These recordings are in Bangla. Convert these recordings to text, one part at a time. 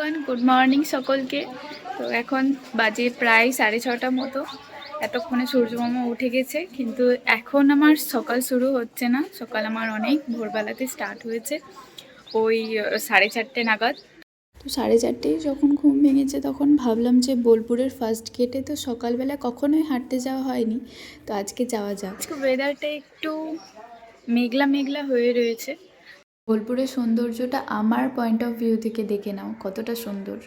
এভরিওয়ান, গুড মর্নিং সকলকে। তো এখন বাজে প্রায় 6:30 মতো। এতক্ষণে সূর্যমামা উঠে গেছে, কিন্তু এখন আমার সকাল শুরু হচ্ছে না। সকাল আমার অনেক ভোরবেলাতে স্টার্ট হয়েছে, ওই 4:30 নাগাদ। তো 4:30 যখন ঘুম ভেঙেছে তখন ভাবলাম যে বোলপুরের ফার্স্ট গেটে তো সকালবেলা কখনোই হাঁটতে যাওয়া হয়নি, তো আজকে যাওয়া যাক। আজকে ওয়েদারটা একটু মেঘলা মেঘলা হয়ে রয়েছে। বোলপুরের সৌন্দর্যটা আমার পয়েন্ট অফ ভিউ থেকে দেখে নাও কতটা সুন্দর।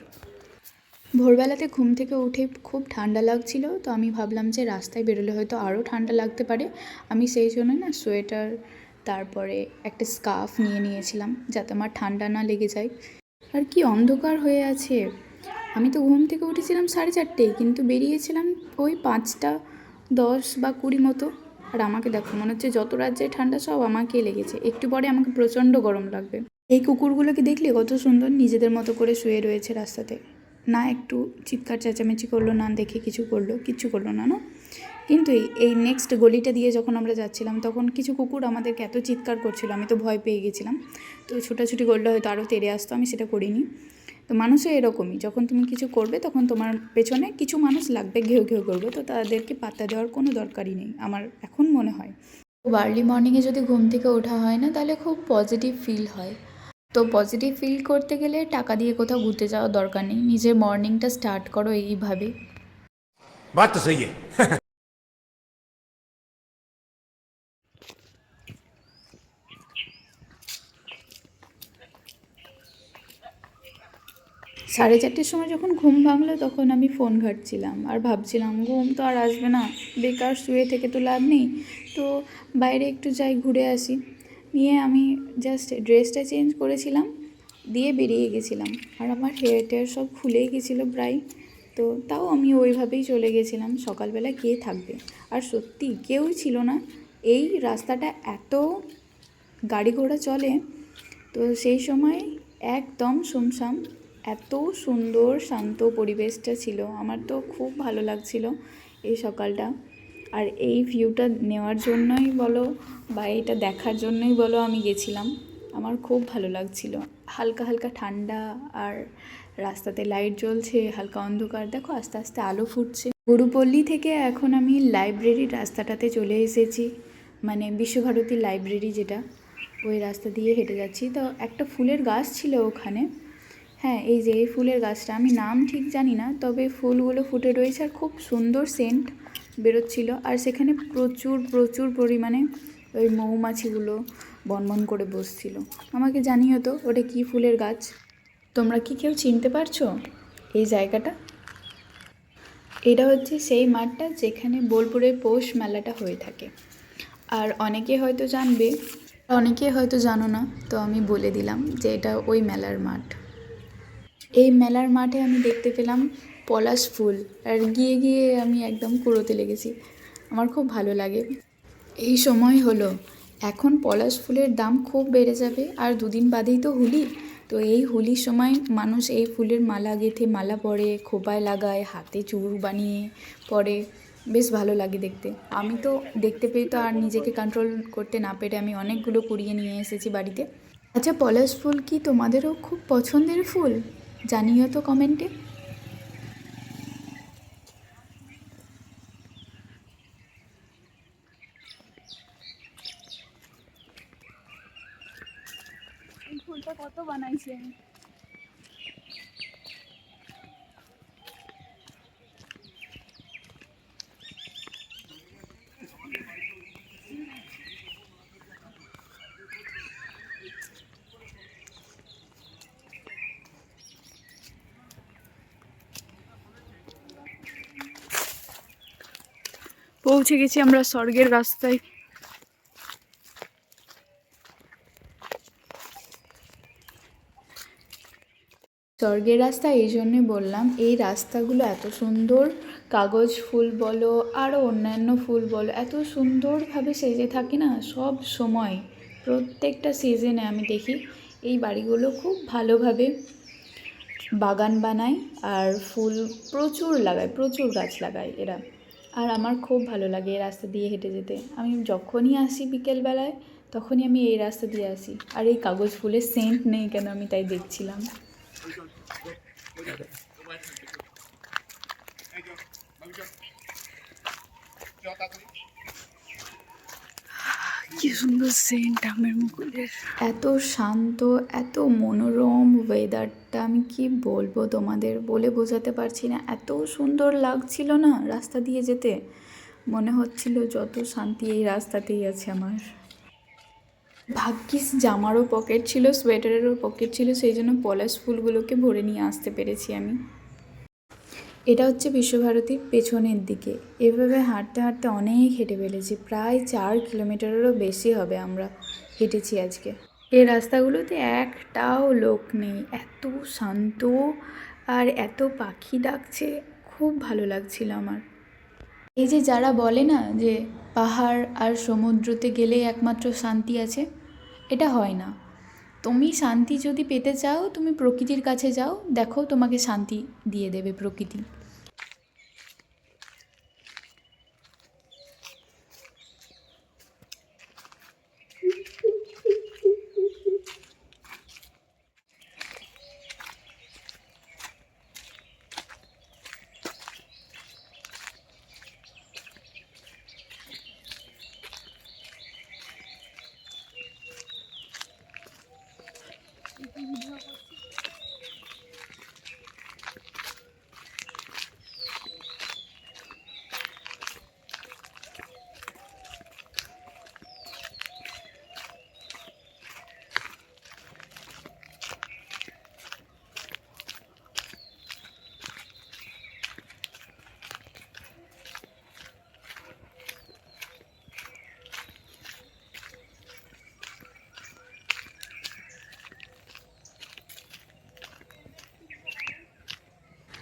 ভোরবেলাতে ঘুম থেকে উঠে খুব ঠান্ডা লাগছিল, তো আমি ভাবলাম যে রাস্তায় বেরোলে হয়তো আরও ঠান্ডা লাগতে পারে। আমি সেই জন্য না সোয়েটার, তারপরে একটা স্কার্ফ নিয়েছিলাম যাতে আমার ঠান্ডা না লেগে যায়। আর কি অন্ধকার হয়ে আছে! আমি তো ঘুম থেকে উঠেছিলাম 4:30, কিন্তু বেরিয়েছিলাম ওই 5:10 বা 20 মতো। আর আমাকে দেখো, মনে হচ্ছে যত রাজ্যে ঠান্ডা সব আমাকেই লেগেছে। একটু পরে আমাকে প্রচণ্ড গরম লাগবে। এই কুকুরগুলোকে দেখলে কত সুন্দর নিজেদের মতো করে শুয়ে রয়েছে রাস্তাতে। না একটু চিৎকার চেঁচামেচি করলো, না দেখে কিচ্ছু করলো না। কিন্তু এই নেক্সট গলিটা দিয়ে যখন আমরা যাচ্ছিলাম তখন কিছু কুকুর আমাদেরকে এত চিৎকার করছিল, আমি তো ভয় পেয়ে গেছিলাম। তো ছোটাছুটি করলে হয়তো আরও তেড়ে আসতো, আমি সেটা করিনি। তো মানুষও এরকমই, যখন তুমি কিছু করবে তখন তোমার পেছনে কিছু মানুষ লাগবে, ঘেউ ঘেউ করবে, তো তাদেরকে পাত্তা দেওয়ার কোনো দরকারই নেই আমার এখন মনে হয়। আর্লি মর্নিংয়ে যদি ঘুম থেকে ওঠা হয় না, তাহলে খুব পজিটিভ ফিল হয়। তো পজিটিভ ফিল করতে গেলে টাকা দিয়ে কোথাও ঘুরতে যাওয়ার দরকার নেই, নিজের মর্নিংটা স্টার্ট করো এইভাবে। बात तो सही है। 4:30 সময় যখন ঘুম ভাঙলো তখন আমি ফোন ঘাঁটছিলাম আর ভাবছিলাম ঘুম তো আর আসবে না, বেকার শুয়ে থেকে তো লাভ নেই, তো বাইরে একটু যাই, ঘুরে আসি। নিয়ে আমি জাস্ট ড্রেসটা চেঞ্জ করেছিলাম, দিয়ে বেরিয়ে গেছিলাম। আর আমার হেয়ার টেয়ার সব খুলেই গেছিলো প্রায়, তো তাও আমি ওইভাবেই চলে গেছিলাম। সকালবেলা কে থাকবে, আর সত্যি কেউই ছিল না। এই রাস্তাটা এত গাড়ি ঘোড়া চলে, তো সেই সময় একদম শুনশান। এত সুন্দর শান্ত পরিবেশটা ছিল, আমার তো খুব ভালো লাগছিল এই সকালটা। আর এই ভিউটা নেওয়ার জন্যই বলো বা এটা দেখার জন্যই বলো আমি গেছিলাম। আমার খুব ভালো লাগছিল, হালকা হালকা ঠান্ডা, আর রাস্তাতে লাইট জ্বলছে, হালকা অন্ধকার, দেখো আস্তে আস্তে আলো ফুটছে। গুরুপল্লী থেকে এখন আমি লাইব্রেরির রাস্তাটাতে চলে এসেছি, মানে বিশ্বভারতী লাইব্রেরি যেটা, ওই রাস্তা দিয়ে হেঁটে যাচ্ছি। তো একটা ফুলের গাছ ছিল ওখানে, হ্যাঁ এই যে এই ফুলের গাছটা, আমি নাম ঠিক জানি না, তবে ফুলগুলো ফুটে রয়েছে আর খুব সুন্দর সেন্ট বেরোচ্ছিল। আর সেখানে প্রচুর প্রচুর পরিমাণে ওই মৌমাছিগুলো বনবন করে বসছিল। আমাকে জানিও তো ওটা কী ফুলের গাছ। তোমরা কি কেউ চিনতে পারছো এই জায়গাটা? এটা হচ্ছে সেই মাঠটা যেখানে বোলপুরের পৌষ মেলাটা হয়ে থাকে। আর অনেকে হয়তো জানবে, অনেকে হয়তো জানো না, তো আমি বলে দিলাম যে এটা ওই মেলার মাঠ। এই মেলার মাঠে আমি দেখতে পেলাম পলাশ ফুল, আর গিয়ে গিয়ে আমি একদম কুড়োতে লেগেছি। আমার খুব ভালো লাগে। এই সময় হলো, এখন পলাশ ফুলের দাম খুব বেড়ে যাবে, আর দুদিন বাদেই তো হোলি। তো এই হোলির সময় মানুষ এই ফুলের মালা গেঁথে মালা পরে, খোপায় লাগায়, হাতে চুড় বানিয়ে পরে, বেশ ভালো লাগে দেখতে। আমি তো দেখতে পেয়ে তো আর নিজেকে কন্ট্রোল করতে না পেরে আমি অনেকগুলো কুড়িয়ে নিয়ে এসেছি বাড়িতে। আচ্ছা, পলাশ ফুল কি তোমাদেরও খুব পছন্দের ফুল? জানিও তো কমেন্টে। এই ফুলটা কত বানাইছি আমি। পৌঁছে গেছি আমরা স্বর্গের রাস্তায়। স্বর্গের রাস্তা এই জন্যে বললাম, এই রাস্তাগুলো এত সুন্দর, কাগজ ফুল বলো আরও অন্যান্য ফুল বলো, এত সুন্দরভাবে সেজে থাকে না সব সময়। প্রত্যেকটা সিজনে আমি দেখি এই বাড়িগুলো খুব ভালোভাবে বাগান বানায় আর ফুল প্রচুর লাগায়, প্রচুর গাছ লাগায় এরা। আর আমার খুব ভালো লাগে এই রাস্তা দিয়ে হেঁটে যেতে। আমি যখনই আসি বিকেলবেলায় তখনই আমি এই রাস্তা দিয়ে আসি। আর এই কাগজ ফুলের সেন্ট নেই কেন, আমি তাই দেখছিলাম। কি সুন্দর সেন্ট আমের মুকুলের। এত শান্ত, এত মনোরম ওয়েদারটা, আমি কি বলবো তোমাদের, বলে বোঝাতে পারছি না। এত সুন্দর লাগছিল না রাস্তা দিয়ে যেতে, মনে হচ্ছিল যত শান্তি এই রাস্তাতেই আছে আমার। ভাগ্যিস জামারও পকেট ছিল, সোয়েটারেরও পকেট ছিল, সেই জন্য পলাশ ফুলগুলোকে ভরে নিয়ে আসতে পেরেছি আমি। এটা হচ্ছে বিশ্বভারতীর পেছনের দিকে। এভাবে হাঁটতে হাঁটতে অনেক হেঁটে ফেলেছি, প্রায় 4 কিলোমিটারেরও বেশি হবে আমরা হেঁটেছি আজকে। এই রাস্তাগুলোতে একটাও লোক নেই, এত শান্ত আর এত পাখি ডাকছে, খুব ভালো লাগছিল আমার। এই যে যারা বলে না যে পাহাড় আর সমুদ্রতে গেলেই একমাত্র শান্তি আছে, এটা হয় না। তুমি শান্তি যদি পেতে চাও, তুমি প্রকৃতির কাছে যাও, দেখো তোমাকে শান্তি দিয়ে দেবে প্রকৃতি।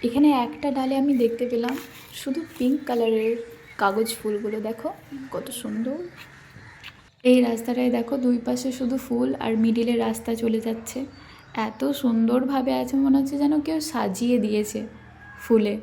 এখানে একটা ডালে আমি দেখতে পেলাম শুধু পিঙ্ক কালারের কাগজ ফুলগুলো, দেখো কত সুন্দর। এই রাস্তাটায় দেখো দুই পাশে শুধু ফুল আর মিডিলে রাস্তা চলে যাচ্ছে, এত সুন্দরভাবে আছে, মনে হচ্ছে যেন কেউ সাজিয়ে দিয়েছে ফুলে।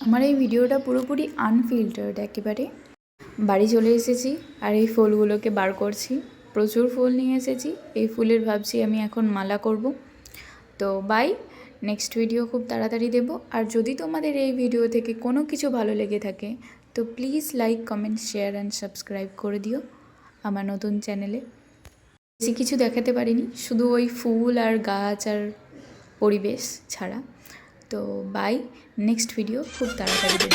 আমার এই ভিডিওটা পুরোপুরি আনফিল্টার্ড একেবারে। বাড়ি চলে এসেছি আর এই ফুলগুলোকে বার করছি, প্রচুর ফুল নিয়ে এসেছি, এই ফুলের ভাবছি আমি এখন মালা করব। তো বাই, নেক্সট ভিডিও খুব তাড়াতাড়ি দেব। আর যদি তোমাদের এই ভিডিও থেকে কোনো কিছু ভালো লেগে থাকে তো please like, comment, share and subscribe করে দিও আমার নতুন চ্যানেলে। বেশি কিছু দেখাতে পারিনি, শুধু ওই ফুল আর গাছ আর পরিবেশ ছাড়া। তো বাই, নেক্সট ভিডিও খুব তাড়াতাড়ি দেব।